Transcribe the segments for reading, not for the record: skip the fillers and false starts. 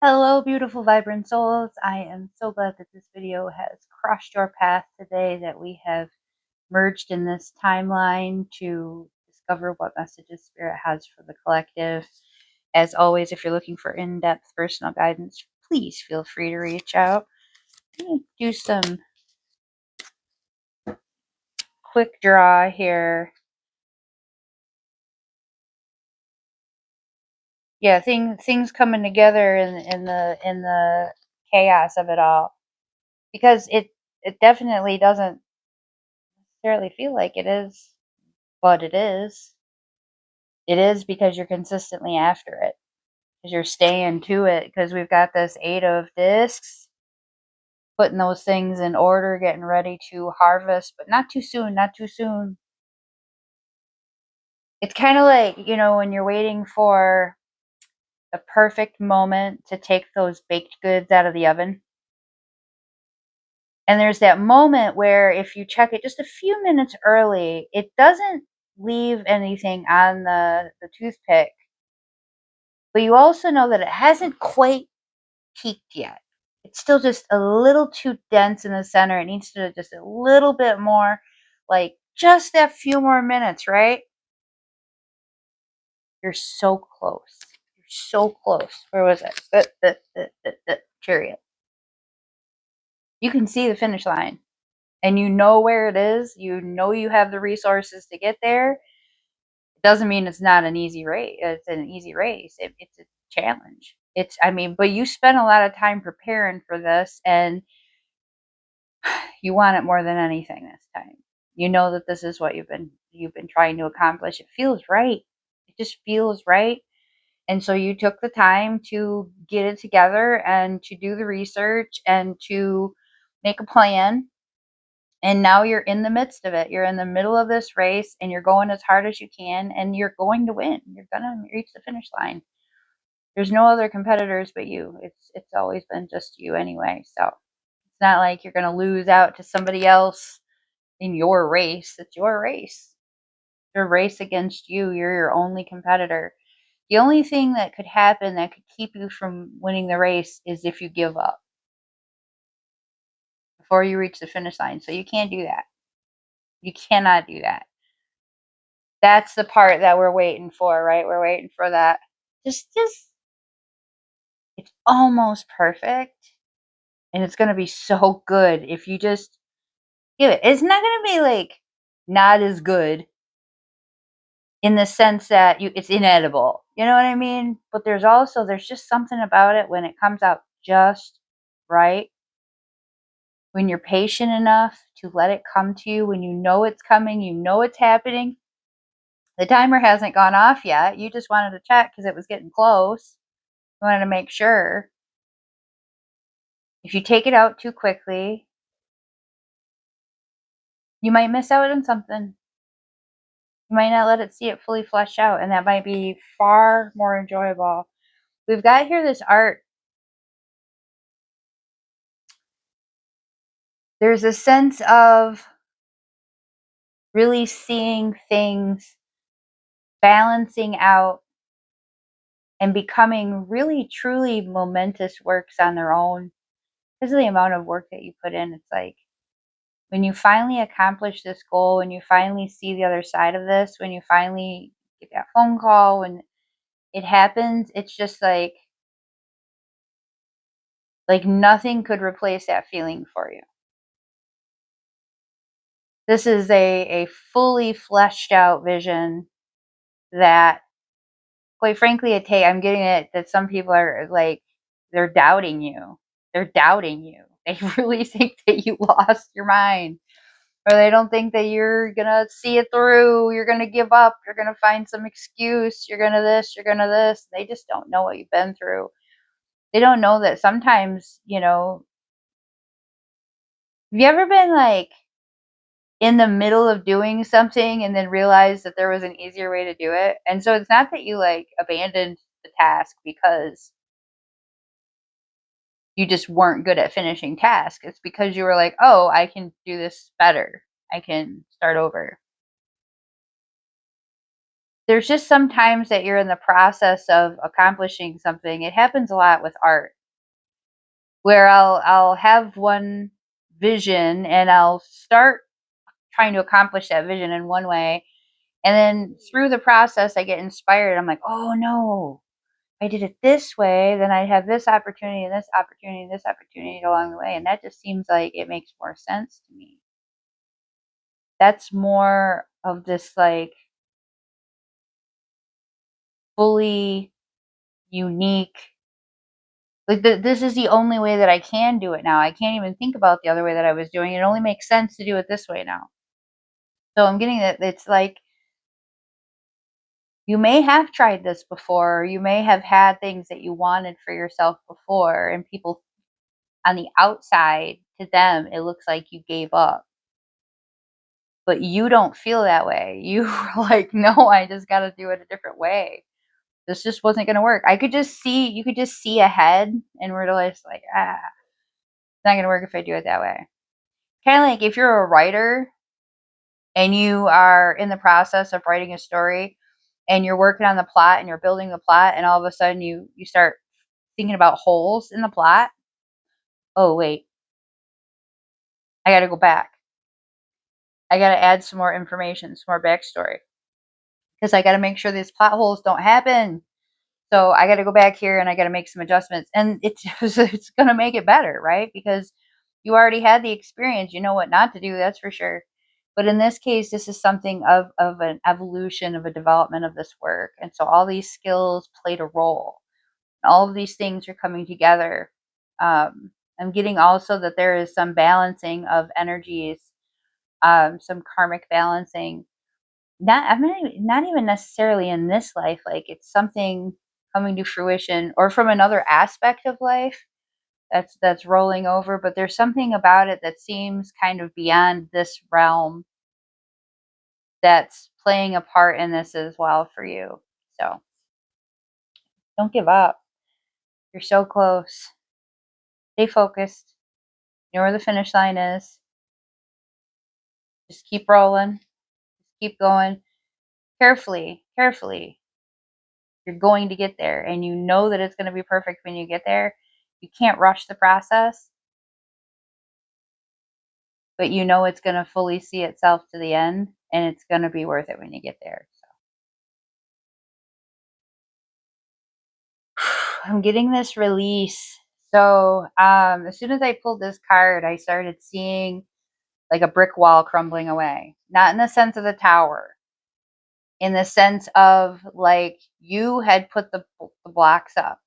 Hello, beautiful, vibrant souls. I am so glad that this video has crossed your path today, that we have merged in this timeline to discover what messages Spirit has for the collective. As always, if you're looking for in-depth personal guidance, please feel free to reach out. I'm going to do some quick draw here. Yeah, things coming together in the chaos of it all, because it definitely doesn't necessarily feel like it is, but it is. It is because you're consistently after it, because you're staying to it, because we've got this 8 of discs, putting those things in order, getting ready to harvest, but not too soon, not too soon. It's kind of like, when you're waiting for the perfect moment to take those baked goods out of the oven. And there's that moment where if you check it just a few minutes early, it doesn't leave anything on the toothpick. But you also know that it hasn't quite peaked yet. It's still just a little too dense in the center. It needs to just a little bit more, like just that few more minutes, right? You're so close. You're so close. Where was it? Chariot. You can see the finish line and you know where it is. You know you have the resources to get there. It doesn't mean it's not an easy race. It's an easy race. It's a challenge. But you spent a lot of time preparing for this, and you want it more than anything this time. You know that this is what you've been trying to accomplish. It feels right. It just feels right. And so you took the time to get it together and to do the research and to make a plan. And now you're in the midst of it. You're in the middle of this race and you're going as hard as you can, and you're going to win. You're going to reach the finish line. There's no other competitors but you. It's always been just you anyway. So it's not like you're going to lose out to somebody else in your race. It's your race. Your race against you. You're your only competitor. The only thing that could happen that could keep you from winning the race is if you give up before you reach the finish line. So you can't do that. You cannot do that. That's the part that we're waiting for, right? We're waiting for that. Just it's almost perfect. And it's going to be so good if you just give it. It's not going to be like not as good in the sense that it's inedible. You know what I mean? But there's just something about it when it comes out just right. When you're patient enough to let it come to you, when you know it's coming, you know it's happening. The timer hasn't gone off yet. You just wanted to check because it was getting close. You wanted to make sure. If you take it out too quickly, you might miss out on something. You might not let it see it fully flesh out, and that might be far more enjoyable. We've got here this art. There's a sense of really seeing things balancing out and becoming really truly momentous works on their own because of the amount of work that you put in. It's like when you finally accomplish this goal, when you finally see the other side of this, when you finally get that phone call, when it happens, it's just like nothing could replace that feeling for you. This is a fully fleshed out vision that, quite frankly, I'm getting it that some people are like, they're doubting you. They're doubting you. They really think that you lost your mind, or they don't think that you're gonna see it through. You're gonna give up. You're gonna find some excuse. You're gonna this. You're gonna this. They just don't know what you've been through. They don't know that sometimes, have you ever been like in the middle of doing something and then realize that there was an easier way to do it? And so it's not that you like abandoned the task because you just weren't good at finishing tasks. It's because you were like, oh, I can do this better. I can start over. there's just sometimes that you're in the process of accomplishing something. It happens a lot with art where I'll have one vision and I'll start trying to accomplish that vision in one way. And then through the process, I get inspired. I'm like, oh no, if I did it this way, then I'd have this opportunity and this opportunity and this opportunity along the way. And that just seems like it makes more sense to me. That's more of this like fully unique, like this is the only way that I can do it now. I can't even think about the other way that I was doing. It only makes sense to do it this way now. So I'm getting that it's like you may have tried this before, or you may have had things that you wanted for yourself before, and people on the outside, to them, it looks like you gave up. But you don't feel that way. You were like, no, I just got to do it a different way. This just wasn't going to work. I could just see, you could just see ahead and realize, like, it's not going to work if I do it that way. Kind of like if you're a writer and you are in the process of writing a story and you're working on the plot and you're building the plot, and all of a sudden you start thinking about holes in the plot. Oh, wait, I got to go back. I got to add some more information, some more backstory, because I got to make sure these plot holes don't happen. So I got to go back here and I got to make some adjustments, and it's going to make it better, right? Because you already had the experience, you know what not to do, that's for sure. But in this case, this is something of an evolution of a development of this work, and so all these skills played a role. All of these things are coming together. I'm getting also that there is some balancing of energies, some karmic balancing. Not even necessarily in this life. Like it's something coming to fruition, or from another aspect of life that's rolling over. But there's something about it that seems kind of beyond this realm that's playing a part in this as well for you. So don't give up. You're so close. Stay focused. You know where the finish line is. Just keep rolling. Just keep going. Carefully, carefully. You're going to get there, and you know that it's going to be perfect when you get there. You can't rush the process, but you know it's going to fully see itself to the end, and it's going to be worth it when you get there. So I'm getting this release. So as soon as I pulled this card, I started seeing like a brick wall crumbling away. Not in the sense of the tower, in the sense of like you had put the blocks up,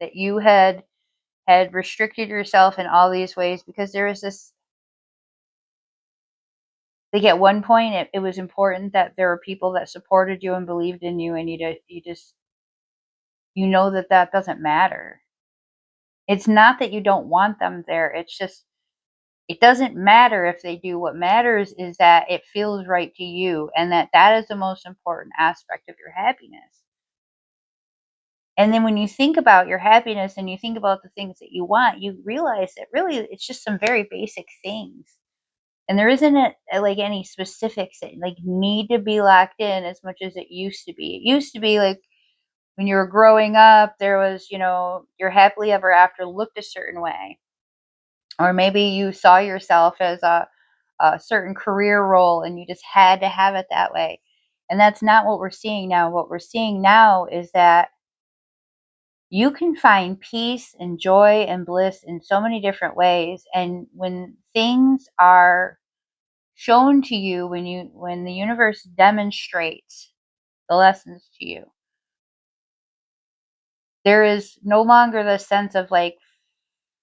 that you had restricted yourself in all these ways, because there was this, like at one point it was important that there were people that supported you and believed in you, and you just you know that that doesn't matter. It's not that you don't want them there, it's just it doesn't matter if they do. What matters is that it feels right to you, and that that is the most important aspect of your happiness. And then when you think about your happiness and you think about the things that you want, you realize that really it's just some very basic things. And there isn't like any specifics that like need to be locked in as much as it used to be. It used to be like when you were growing up, there was, your happily ever after looked a certain way. Or maybe you saw yourself as a certain career role and you just had to have it that way. And that's not what we're seeing now. What we're seeing now is that you can find peace and joy and bliss in so many different ways. And when things are shown to you, when the universe demonstrates the lessons to you, there is no longer the sense of like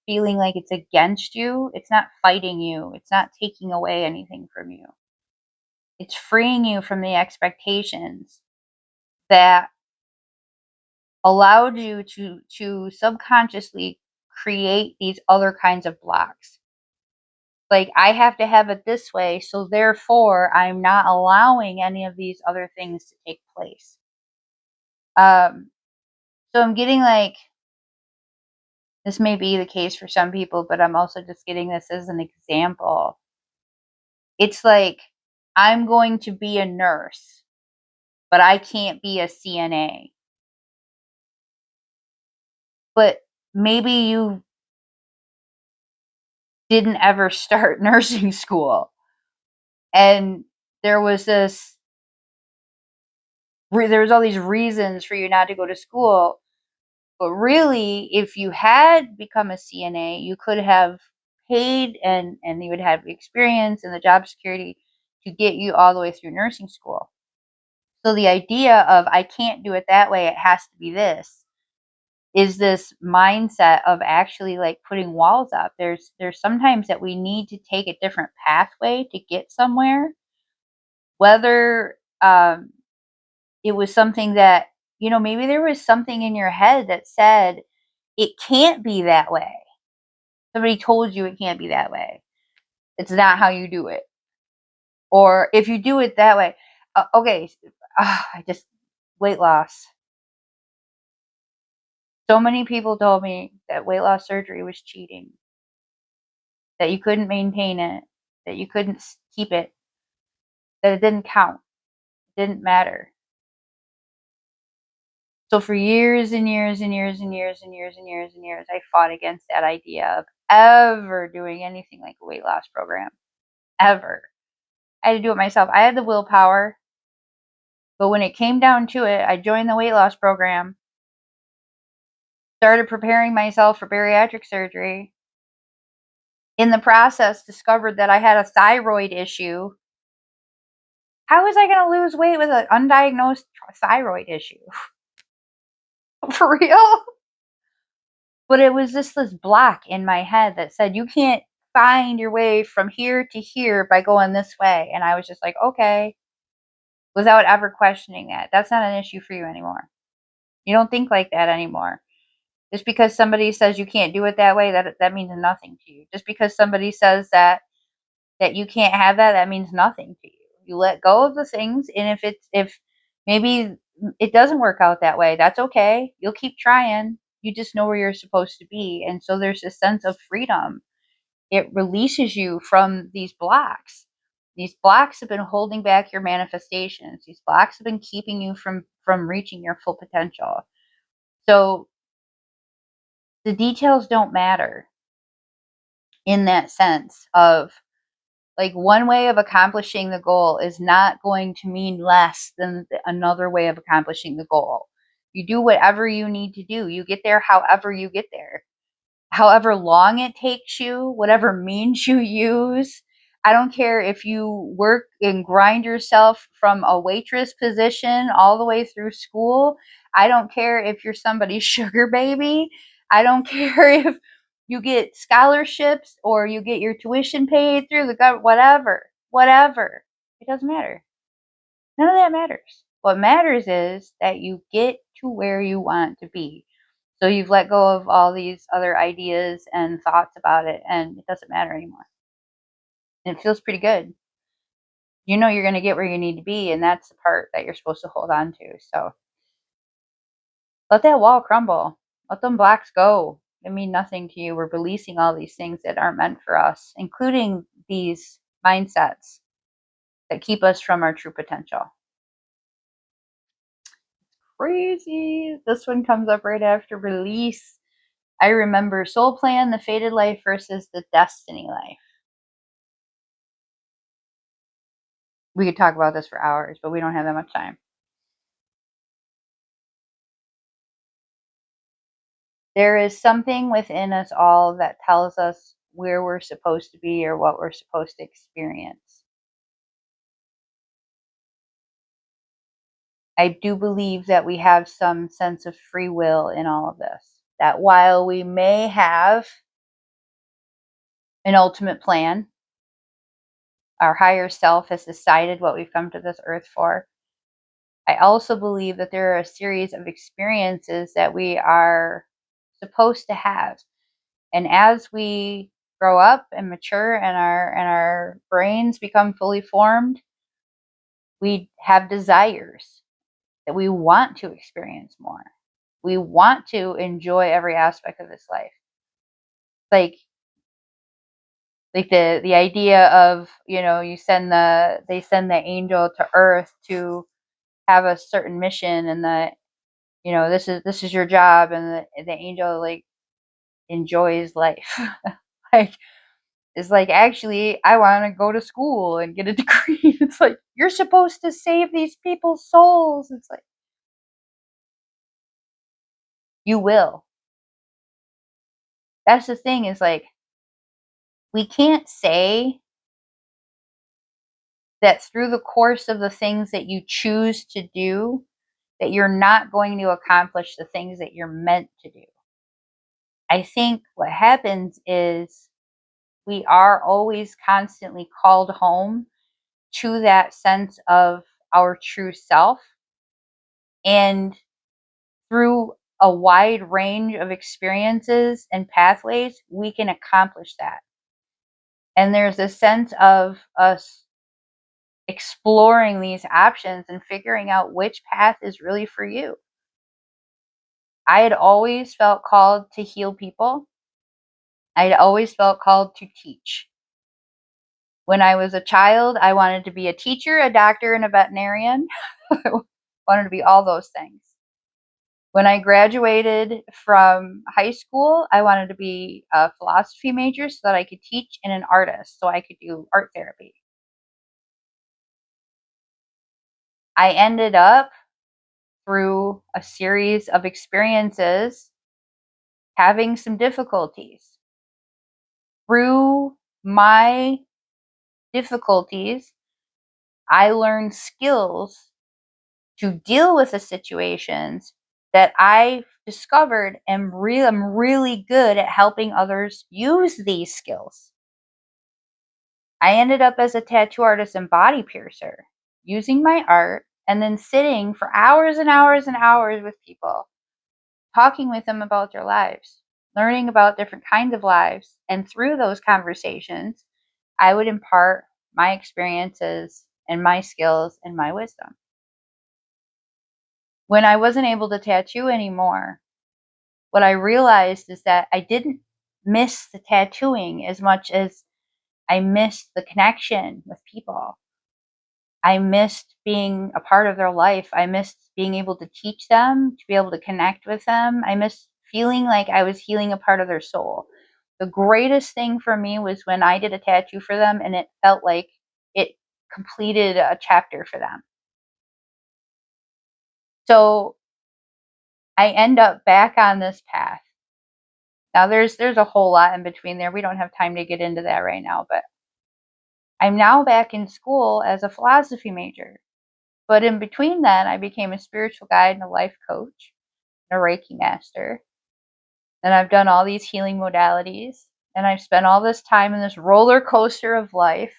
feeling like it's against you. It's not fighting you. It's not taking away anything from you. It's freeing you from the expectations that allowed you to subconsciously create these other kinds of blocks. Like, I have to have it this way, so therefore I'm not allowing any of these other things to take place. So I'm getting like, this may be the case for some people, but I'm also just getting this as an example. It's like, I'm going to be a nurse. but I can't be a CNA. But maybe you didn't ever start nursing school, and there was all these reasons for you not to go to school. But really, if you had become a CNA, you could have paid and you would have the experience and the job security to get you all the way through nursing school. So the idea of I can't do it that way, it has to be this, is this mindset of actually like putting walls up. There's sometimes that we need to take a different pathway to get somewhere, whether it was something that, maybe there was something in your head that said it can't be that way. Somebody told you it can't be that way. It's not how you do it. Or if you do it that way, okay, I just, weight loss. So many people told me that weight loss surgery was cheating, that you couldn't maintain it, that you couldn't keep it, that it didn't count, it didn't matter. So for years and years and years and years and years and years and years, I fought against that idea of ever doing anything like a weight loss program. Ever. I had to do it myself. I had the willpower. But when it came down to it, I joined the weight loss program, started preparing myself for bariatric surgery. In the process, discovered that I had a thyroid issue. How was I going to lose weight with an undiagnosed thyroid issue? For real? But it was just this block in my head that said, you can't find your way from here to here by going this way. And I was just like, okay, without ever questioning that. That's not an issue for you anymore. You don't think like that anymore. Just because somebody says you can't do it that way, that means nothing to you. Just because somebody says that you can't have that, that means nothing to you. You let go of the things, and if maybe it doesn't work out that way, that's okay. You'll keep trying. You just know where you're supposed to be. And so there's a sense of freedom. It releases you from these blocks. These blocks have been holding back your manifestations. These blocks have been keeping you from reaching your full potential. So the details don't matter in that sense of, like, one way of accomplishing the goal is not going to mean less than another way of accomplishing the goal. You do whatever you need to do. You get there however you get there. However long it takes you, whatever means you use. I don't care if you work and grind yourself from a waitress position all the way through school. I don't care if you're somebody's sugar baby. I don't care if you get scholarships or you get your tuition paid through the government, whatever. It doesn't matter. None of that matters. What matters is that you get to where you want to be. So you've let go of all these other ideas and thoughts about it, and it doesn't matter anymore. And it feels pretty good. You know you're going to get where you need to be, and that's the part that you're supposed to hold on to. So let that wall crumble. Let them blocks go. They mean nothing to you. We're releasing all these things that aren't meant for us, including these mindsets that keep us from our true potential. Crazy. This one comes up right after release. I remember soul plan, the fated life versus the destiny life. We could talk about this for hours, but we don't have that much time. There is something within us all that tells us where we're supposed to be or what we're supposed to experience. I do believe that we have some sense of free will in all of this. That while we may have an ultimate plan, our higher self has decided what we've come to this earth for. I also believe that there are a series of experiences that we are supposed to have. And as we grow up and mature and our brains become fully formed, we have desires that we want to experience more. We want to enjoy every aspect of this life. Like the idea of, they send the angel to earth to have a certain mission, and that, you know, this is your job, and the angel like enjoys life. Like, it's like, actually, I want to go to school and get a degree. It's like, you're supposed to save these people's souls. It's like, you will. That's the thing, is like, we can't say that through the course of the things that you choose to do, that you're not going to accomplish the things that you're meant to do. I think what happens is we are always constantly called home to that sense of our true self. And through a wide range of experiences and pathways, we can accomplish that. And there's a sense of us exploring these options and figuring out which path is really for you. I had always felt called to heal people. I had always felt called to teach. When I was a child, I wanted to be a teacher, a doctor, and a veterinarian. I wanted to be all those things. When I graduated from high school, I wanted to be a philosophy major so that I could teach, and an artist so I could do art therapy. I ended up, through a series of experiences, having some difficulties. Through my difficulties, I learned skills to deal with the situations that I discovered, and I'm really good at helping others use these skills. I ended up as a tattoo artist and body piercer, using my art and then sitting for hours and hours and hours with people, talking with them about their lives, learning about different kinds of lives. And through those conversations, I would impart my experiences and my skills and my wisdom. When I wasn't able to tattoo anymore, what I realized is that I didn't miss the tattooing as much as I missed the connection with people. I missed being a part of their life. I missed being able to teach them, to be able to connect with them. I missed feeling like I was healing a part of their soul. The greatest thing for me was when I did a tattoo for them and it felt like it completed a chapter for them. So I end up back on this path. Now there's a whole lot in between there. We don't have time to get into that right now, but I'm now back in school as a philosophy major. But in between that, I became a spiritual guide and a life coach and a Reiki master. And I've done all these healing modalities. And I've spent all this time in this roller coaster of life,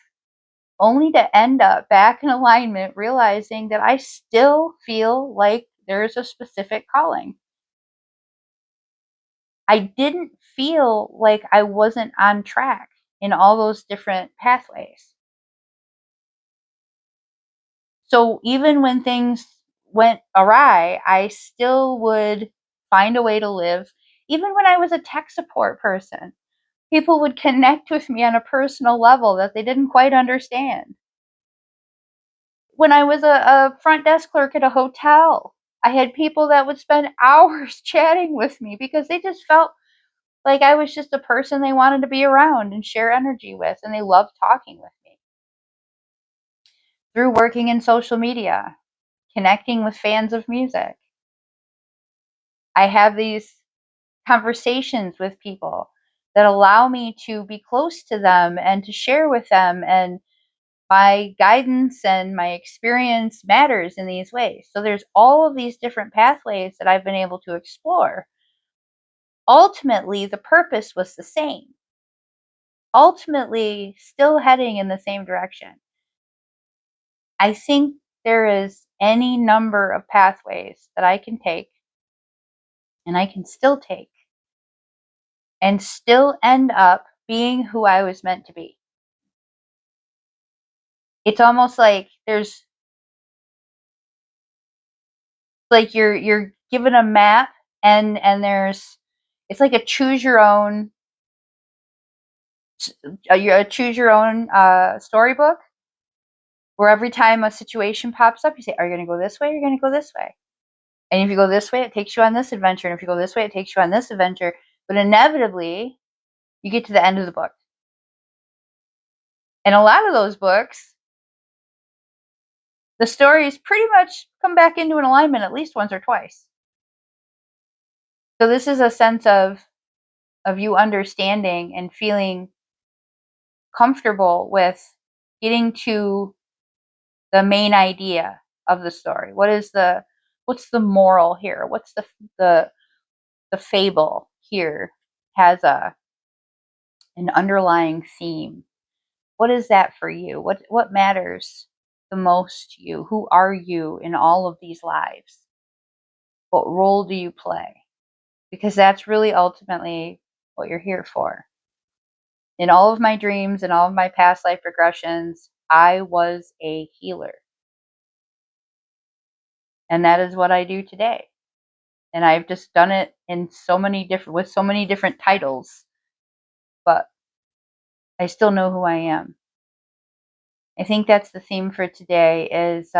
only to end up back in alignment, realizing that I still feel like there's a specific calling. I didn't feel like I wasn't on track in all those different pathways. So even when things went awry, I still would find a way to live. Even when I was a tech support person, people would connect with me on a personal level that they didn't quite understand. When I was a front desk clerk at a hotel, I had people that would spend hours chatting with me because they just felt like I was just a person they wanted to be around and share energy with, and they loved talking with me. Through working in social media, connecting with fans of music, I have these conversations with people that allow me to be close to them and to share with them, and my guidance and my experience matters in these ways. So there's all of these different pathways that I've been able to explore. Ultimately, the purpose was the same. Ultimately, still heading in the same direction. I think there is any number of pathways that I can take, and I can still take, and still end up being who I was meant to be. It's almost like there's like you're given a map, and there's, it's like a choose your own storybook, where every time a situation pops up, you say, are you going to go this way? Or are you going to go this way? And if you go this way, it takes you on this adventure. And if you go this way, it takes you on this adventure. But inevitably, you get to the end of the book. And a lot of those books, the stories pretty much come back into an alignment at least once or twice. So this is a sense of you understanding and feeling comfortable with getting to the main idea of the story. What's the moral here? What's the fable here has an underlying theme. What is that for you? What matters the most to you? Who are you in all of these lives? What role do you play? Because that's really ultimately what you're here for. In all of my dreams and all of my past life regressions, I was a healer. And that is what I do today. And I've just done it in with so many different titles, but I still know who I am. I think that's the theme for today is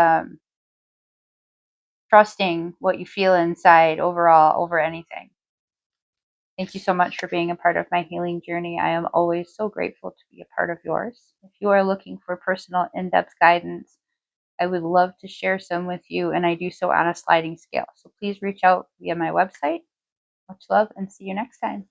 trusting what you feel inside overall over anything. Thank you so much for being a part of my healing journey. I am always so grateful to be a part of yours. If you are looking for personal in-depth guidance, I would love to share some with you, and I do so on a sliding scale. So please reach out via my website. Much love and see you next time.